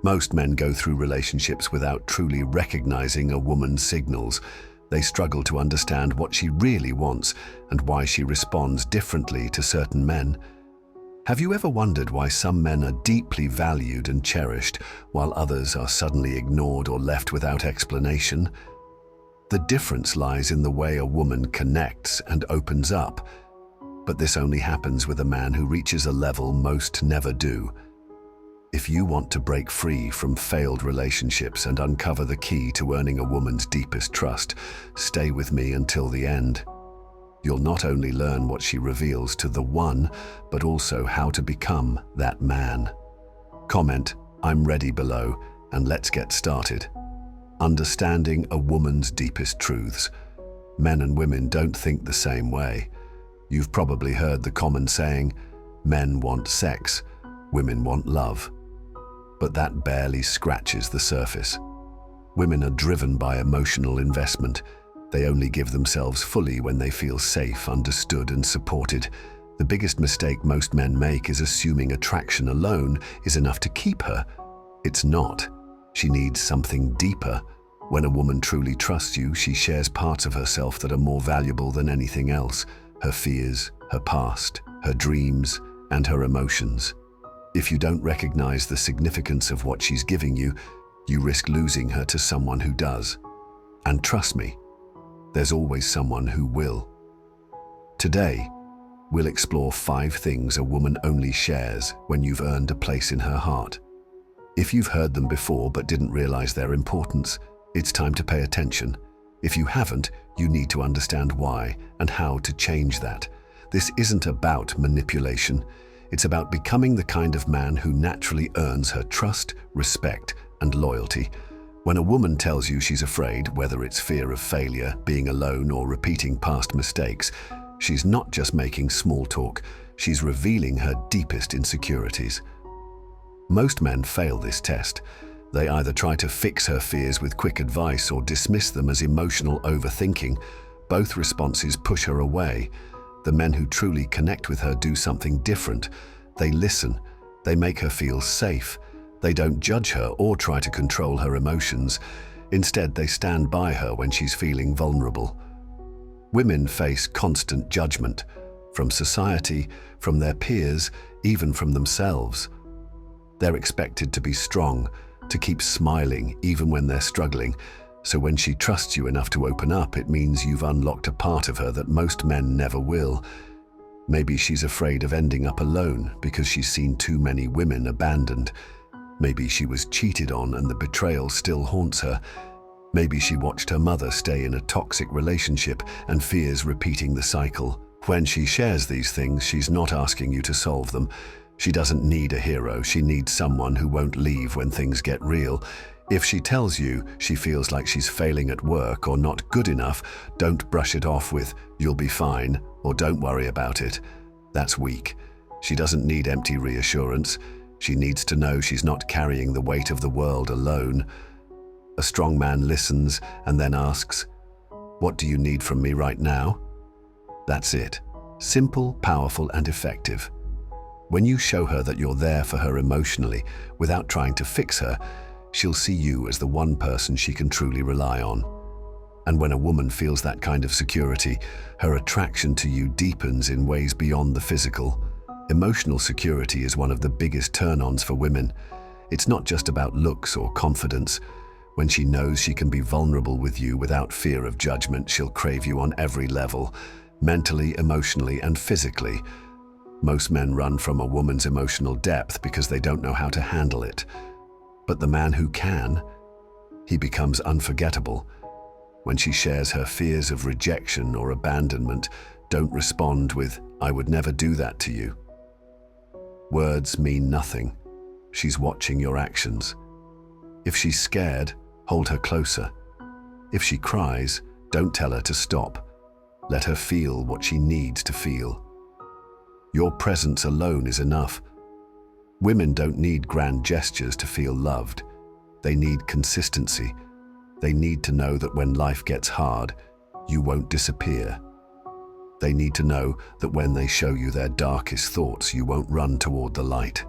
Most men go through relationships without truly recognizing a woman's signals. They struggle to understand what she really wants and why she responds differently to certain men. Have you ever wondered why some men are deeply valued and cherished, while others are suddenly ignored or left without explanation? The difference lies in the way a woman connects and opens up, but this only happens with a man who reaches a level most never do. If you want to break free from failed relationships and uncover the key to earning a woman's deepest trust, stay with me until the end. You'll not only learn what she reveals to the one, but also how to become that man. Comment, "I'm ready" below, and let's get started. Understanding a woman's deepest truths. Men and women don't think the same way. You've probably heard the common saying, men want sex, women want love. But that barely scratches the surface. Women are driven by emotional investment. They only give themselves fully when they feel safe, understood, and supported. The biggest mistake most men make is assuming attraction alone is enough to keep her. It's not. She needs something deeper. When a woman truly trusts you, she shares parts of herself that are more valuable than anything else: her fears, her past, her dreams, and her emotions. If you don't recognize the significance of what she's giving you, you risk losing her to someone who does. And trust me, there's always someone who will. Today, we'll explore 5 things a woman only shares when you've earned a place in her heart. If you've heard them before but didn't realize their importance, it's time to pay attention. If you haven't, you need to understand why and how to change that. This isn't about manipulation. It's about becoming the kind of man who naturally earns her trust, respect, and loyalty. When a woman tells you she's afraid, whether it's fear of failure, being alone, or repeating past mistakes, she's not just making small talk, she's revealing her deepest insecurities. Most men fail this test. They either try to fix her fears with quick advice or dismiss them as emotional overthinking. Both responses push her away. The men who truly connect with her do something different. They listen. They make her feel safe. They don't judge her or try to control her emotions. Instead, they stand by her when she's feeling vulnerable. Women face constant judgment from society, from their peers, even from themselves. They're expected to be strong, to keep smiling even when they're struggling. So when she trusts you enough to open up, it means you've unlocked a part of her that most men never will. Maybe she's afraid of ending up alone because she's seen too many women abandoned. Maybe she was cheated on and the betrayal still haunts her. Maybe she watched her mother stay in a toxic relationship and fears repeating the cycle. When she shares these things, she's not asking you to solve them. She doesn't need a hero. She needs someone who won't leave when things get real. If she tells you she feels like she's failing at work or not good enough, don't brush it off with "you'll be fine" or "don't worry about it." That's weak. She doesn't need empty reassurance. She needs to know she's not carrying the weight of the world alone. A strong man listens and then asks, "What do you need from me right now?" That's it. Simple, powerful, and effective. When you show her that you're there for her emotionally, without trying to fix her, she'll see you as the one person she can truly rely on. And when a woman feels that kind of security, her attraction to you deepens in ways beyond the physical. Emotional security is one of the biggest turn-ons for women. It's not just about looks or confidence. When she knows she can be vulnerable with you without fear of judgment, she'll crave you on every level, mentally, emotionally, and physically. Most men run from a woman's emotional depth because they don't know how to handle it. But the man who can, he becomes unforgettable. When she shares her fears of rejection or abandonment, don't respond with "I would never do that to you." Words mean nothing. She's watching your actions. If she's scared, hold her closer. If she cries, don't tell her to stop. Let her feel what she needs to feel. Your presence alone is enough. Women don't need grand gestures to feel loved. They need consistency. They need to know that when life gets hard, you won't disappear. They need to know that when they show you their darkest thoughts, you won't run toward the light.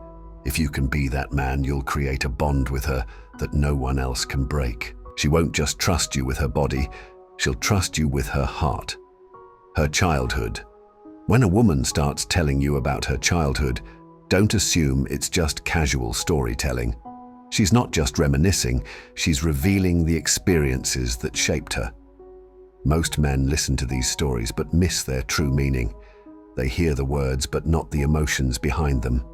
If you can be that man, you'll create a bond with her that no one else can break. She won't just trust you with her body, she'll trust you with her heart. Her childhood. When a woman starts telling you about her childhood, don't assume it's just casual storytelling. She's not just reminiscing, she's revealing the experiences that shaped her. Most men listen to these stories but miss their true meaning. They hear the words but not the emotions behind them.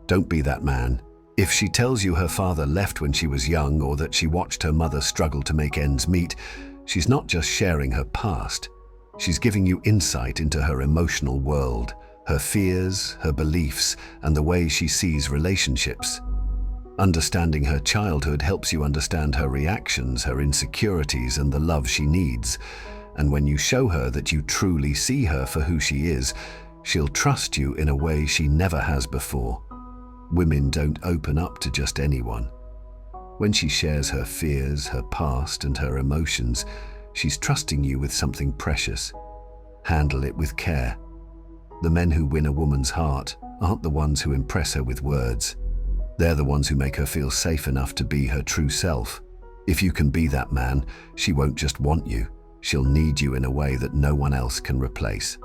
Don't be that man. If she tells you her father left when she was young or that she watched her mother struggle to make ends meet, she's not just sharing her past. She's giving you insight into her emotional world, her fears, her beliefs, and the way she sees relationships. Understanding her childhood helps you understand her reactions, her insecurities, and the love she needs. And when you show her that you truly see her for who she is, she'll trust you in a way she never has before. Women don't open up to just anyone. When she shares her fears, her past, and her emotions, she's trusting you with something precious. Handle it with care. The men who win a woman's heart aren't the ones who impress her with words. They're the ones who make her feel safe enough to be her true self. If you can be that man, she won't just want you. She'll need you in a way that no one else can replace.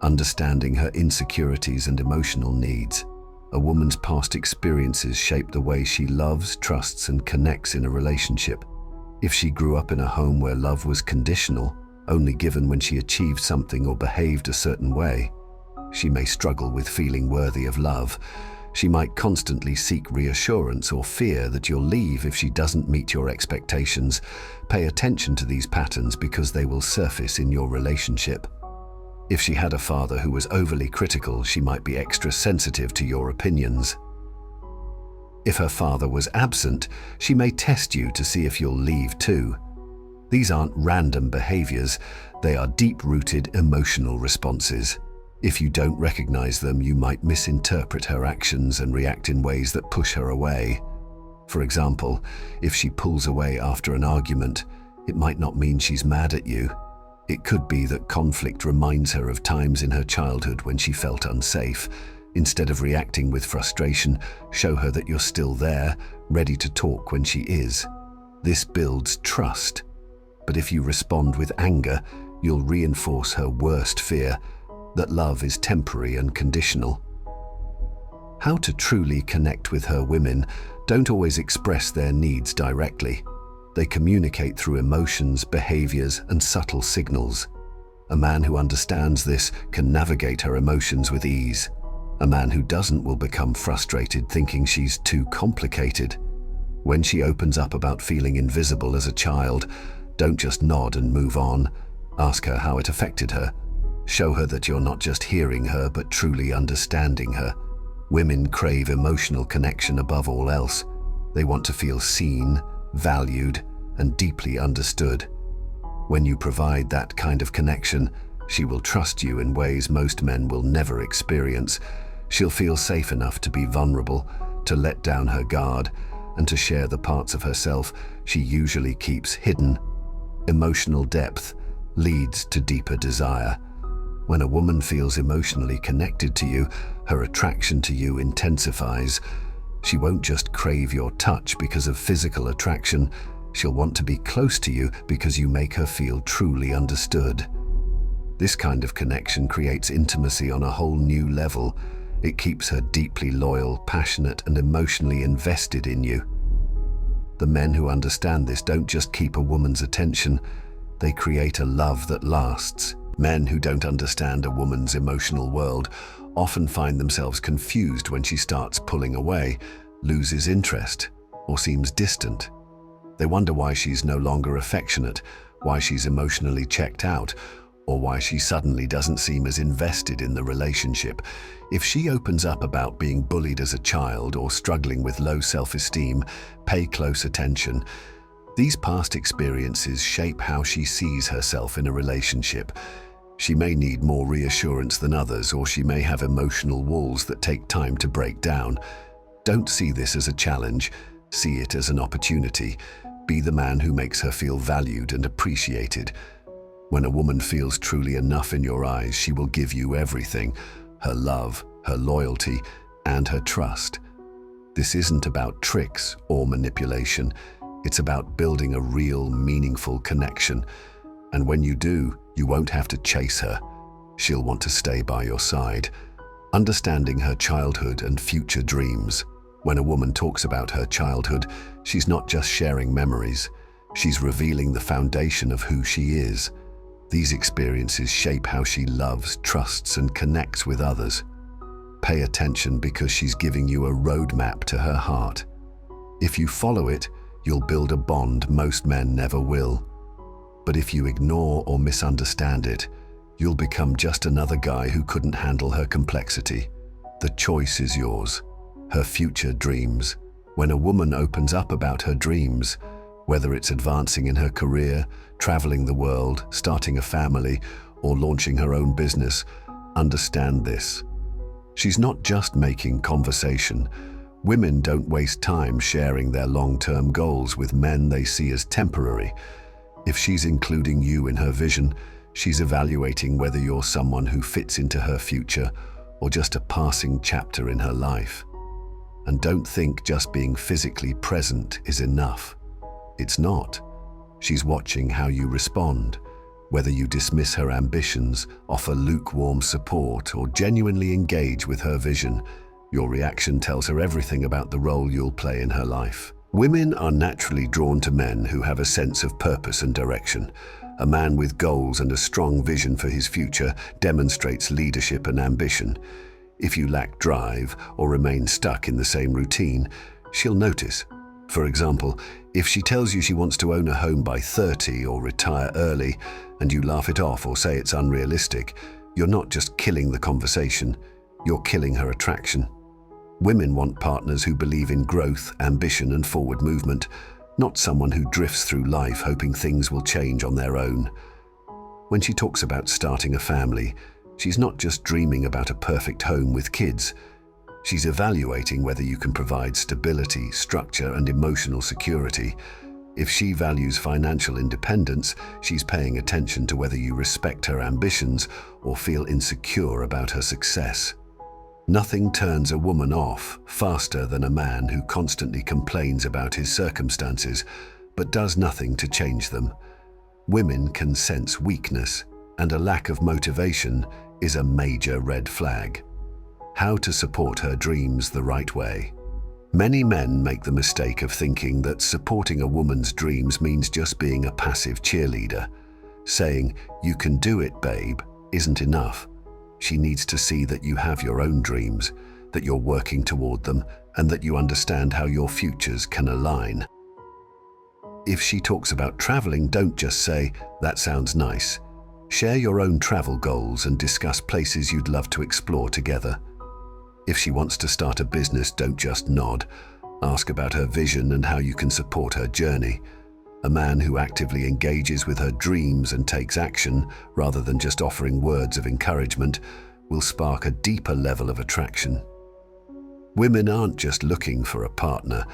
Understanding her insecurities and emotional needs. A woman's past experiences shape the way she loves, trusts, and connects in a relationship. If she grew up in a home where love was conditional, only given when she achieved something or behaved a certain way, she may struggle with feeling worthy of love. She might constantly seek reassurance or fear that you'll leave if she doesn't meet your expectations. Pay attention to these patterns because they will surface in your relationship. If she had a father who was overly critical, she might be extra sensitive to your opinions. If her father was absent, she may test you to see if you'll leave too. These aren't random behaviors, they are deep-rooted emotional responses. If you don't recognize them, you might misinterpret her actions and react in ways that push her away. For example, if she pulls away after an argument, it might not mean she's mad at you. It could be that conflict reminds her of times in her childhood when she felt unsafe. Instead of reacting with frustration, show her that you're still there, ready to talk when she is. This builds trust. But if you respond with anger, you'll reinforce her worst fear, that love is temporary and conditional. How to truly connect with her. Women don't always express their needs directly. They communicate through emotions, behaviors, and subtle signals. A man who understands this can navigate her emotions with ease. A man who doesn't will become frustrated thinking she's too complicated. When she opens up about feeling invisible as a child, don't just nod and move on. Ask her how it affected her. Show her that you're not just hearing her, but truly understanding her. Women crave emotional connection above all else. They want to feel seen, valued, and deeply understood. When you provide that kind of connection, she will trust you in ways most men will never experience. She'll feel safe enough to be vulnerable, to let down her guard, and to share the parts of herself she usually keeps hidden. Emotional depth leads to deeper desire. When a woman feels emotionally connected to you, her attraction to you intensifies. She won't just crave your touch because of physical attraction. She'll want to be close to you because you make her feel truly understood. This kind of connection creates intimacy on a whole new level. It keeps her deeply loyal, passionate, and emotionally invested in you. The men who understand this don't just keep a woman's attention, they create a love that lasts. Men who don't understand a woman's emotional world often find themselves confused when she starts pulling away, loses interest, or seems distant. They wonder why she's no longer affectionate, why she's emotionally checked out, or why she suddenly doesn't seem as invested in the relationship. If she opens up about being bullied as a child or struggling with low self-esteem, pay close attention. These past experiences shape how she sees herself in a relationship. She may need more reassurance than others, or she may have emotional walls that take time to break down. Don't see this as a challenge, see it as an opportunity. Be the man who makes her feel valued and appreciated. When a woman feels truly enough in your eyes, she will give you everything: her love, her loyalty, and her trust. This isn't about tricks or manipulation. It's about building a real, meaningful connection. And when you do, you won't have to chase her. She'll want to stay by your side. Understanding her childhood and future dreams. When a woman talks about her childhood, she's not just sharing memories. She's revealing the foundation of who she is. These experiences shape how she loves, trusts, and connects with others. Pay attention because she's giving you a roadmap to her heart. If you follow it, you'll build a bond most men never will. But if you ignore or misunderstand it, you'll become just another guy who couldn't handle her complexity. The choice is yours. Her future dreams. When a woman opens up about her dreams, whether it's advancing in her career, traveling the world, starting a family, or launching her own business, understand this. She's not just making conversation. Women don't waste time sharing their long-term goals with men they see as temporary. If she's including you in her vision, she's evaluating whether you're someone who fits into her future or just a passing chapter in her life. And don't think just being physically present is enough. It's not. She's watching how you respond, whether you dismiss her ambitions, offer lukewarm support, or genuinely engage with her vision. Your reaction tells her everything about the role you'll play in her life. Women are naturally drawn to men who have a sense of purpose and direction. A man with goals and a strong vision for his future demonstrates leadership and ambition. If you lack drive or remain stuck in the same routine, she'll notice. For example, if she tells you she wants to own a home by 30 or retire early, and you laugh it off or say it's unrealistic, you're not just killing the conversation, you're killing her attraction. Women want partners who believe in growth, ambition, and forward movement, not someone who drifts through life hoping things will change on their own. When she talks about starting a family, she's not just dreaming about a perfect home with kids. She's evaluating whether you can provide stability, structure, and emotional security. If she values financial independence, she's paying attention to whether you respect her ambitions or feel insecure about her success. Nothing turns a woman off faster than a man who constantly complains about his circumstances, but does nothing to change them. Women can sense weakness, and a lack of motivation is a major red flag. How to support her dreams the right way. Many men make the mistake of thinking that supporting a woman's dreams means just being a passive cheerleader. Saying, "You can do it, babe," isn't enough. She needs to see that you have your own dreams, that you're working toward them, and that you understand how your futures can align. If she talks about traveling, don't just say, "That sounds nice." Share your own travel goals and discuss places you'd love to explore together. If she wants to start a business, don't just nod. Ask about her vision and how you can support her journey. A man who actively engages with her dreams and takes action, rather than just offering words of encouragement, will spark a deeper level of attraction. Women aren't just looking for a partner.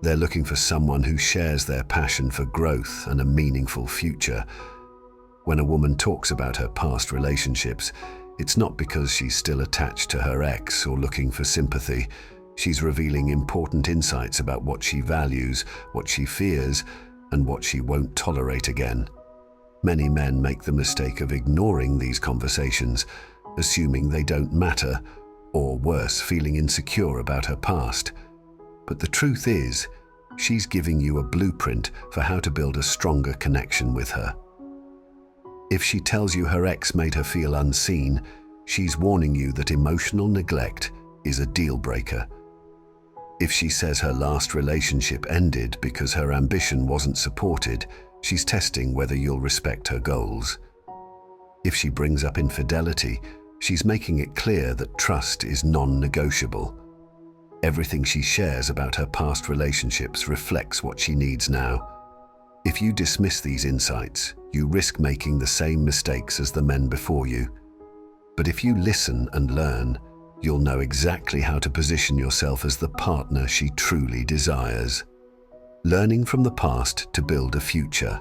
They're looking for someone who shares their passion for growth and a meaningful future. When a woman talks about her past relationships, it's not because she's still attached to her ex or looking for sympathy. She's revealing important insights about what she values, what she fears, and what she won't tolerate again. Many men make the mistake of ignoring these conversations, assuming they don't matter, or worse, feeling insecure about her past. But the truth is, she's giving you a blueprint for how to build a stronger connection with her. If she tells you her ex made her feel unseen, she's warning you that emotional neglect is a deal breaker. If she says her last relationship ended because her ambition wasn't supported, she's testing whether you'll respect her goals. If she brings up infidelity, she's making it clear that trust is non-negotiable. Everything she shares about her past relationships reflects what she needs now. If you dismiss these insights, you risk making the same mistakes as the men before you. But if you listen and learn, you'll know exactly how to position yourself as the partner she truly desires. Learning from the past to build a future.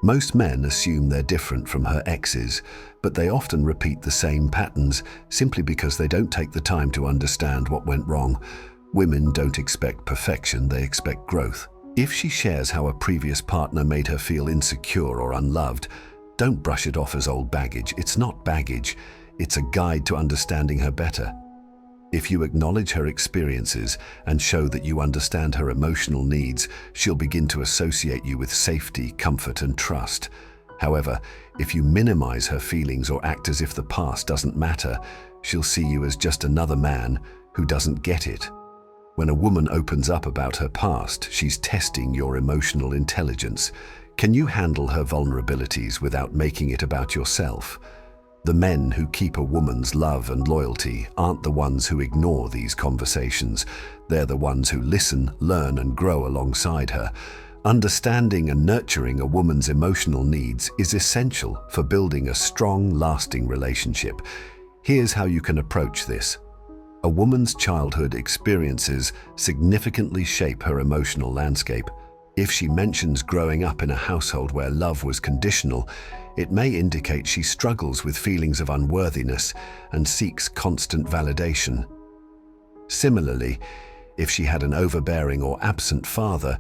Most men assume they're different from her exes, but they often repeat the same patterns simply because they don't take the time to understand what went wrong. Women don't expect perfection, they expect growth. If she shares how a previous partner made her feel insecure or unloved, don't brush it off as old baggage. It's not baggage, it's a guide to understanding her better. If you acknowledge her experiences and show that you understand her emotional needs, she'll begin to associate you with safety, comfort, and trust. However, if you minimize her feelings or act as if the past doesn't matter, she'll see you as just another man who doesn't get it. When a woman opens up about her past, she's testing your emotional intelligence. Can you handle her vulnerabilities without making it about yourself? The men who keep a woman's love and loyalty aren't the ones who ignore these conversations. They're the ones who listen, learn, and grow alongside her. Understanding and nurturing a woman's emotional needs is essential for building a strong, lasting relationship. Here's how you can approach this. A woman's childhood experiences significantly shape her emotional landscape. If she mentions growing up in a household where love was conditional, it may indicate she struggles with feelings of unworthiness and seeks constant validation. Similarly, if she had an overbearing or absent father,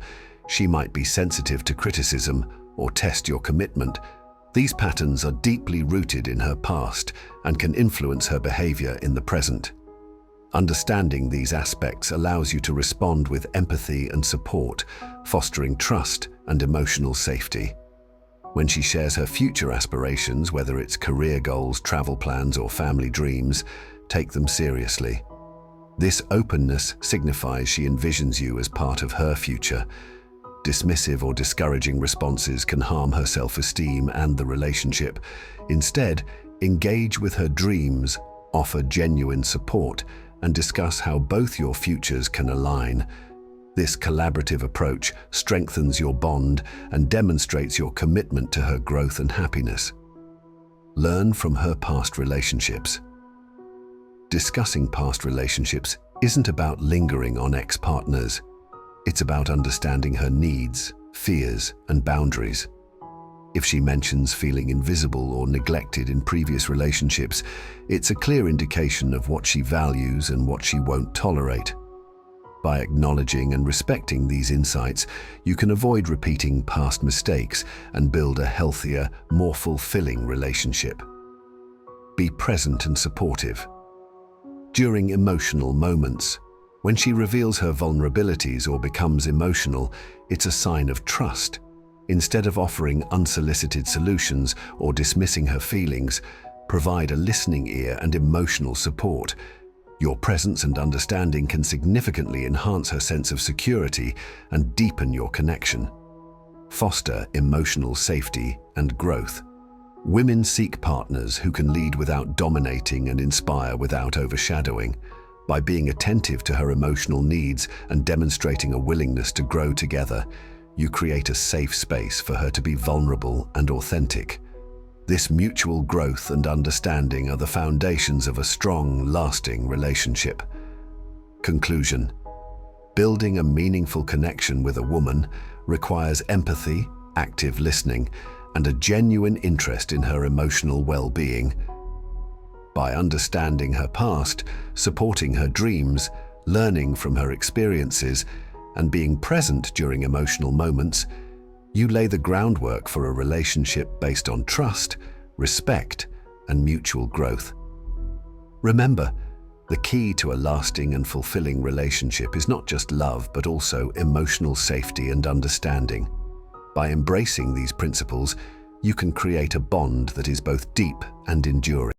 she might be sensitive to criticism or test your commitment. These patterns are deeply rooted in her past and can influence her behavior in the present. Understanding these aspects allows you to respond with empathy and support, fostering trust and emotional safety. When she shares her future aspirations, whether it's career goals, travel plans, or family dreams, take them seriously. This openness signifies she envisions you as part of her future. Dismissive or discouraging responses can harm her self-esteem and the relationship. Instead, engage with her dreams, offer genuine support, and discuss how both your futures can align. This collaborative approach strengthens your bond and demonstrates your commitment to her growth and happiness. Learn from her past relationships. Discussing past relationships isn't about lingering on ex-partners. It's about understanding her needs, fears, and boundaries. If she mentions feeling invisible or neglected in previous relationships, it's a clear indication of what she values and what she won't tolerate. By acknowledging and respecting these insights, you can avoid repeating past mistakes and build a healthier, more fulfilling relationship. Be present and supportive. During emotional moments, when she reveals her vulnerabilities or becomes emotional, it's a sign of trust. Instead of offering unsolicited solutions or dismissing her feelings, provide a listening ear and emotional support. Your presence and understanding can significantly enhance her sense of security and deepen your connection. Foster emotional safety and growth. Women seek partners who can lead without dominating and inspire without overshadowing. By being attentive to her emotional needs and demonstrating a willingness to grow together, you create a safe space for her to be vulnerable and authentic. This mutual growth and understanding are the foundations of a strong, lasting relationship. Conclusion: building a meaningful connection with a woman requires empathy, active listening, and a genuine interest in her emotional well-being. By understanding her past, supporting her dreams, learning from her experiences, and being present during emotional moments, you lay the groundwork for a relationship based on trust, respect, and mutual growth. Remember, the key to a lasting and fulfilling relationship is not just love, but also emotional safety and understanding. By embracing these principles, you can create a bond that is both deep and enduring.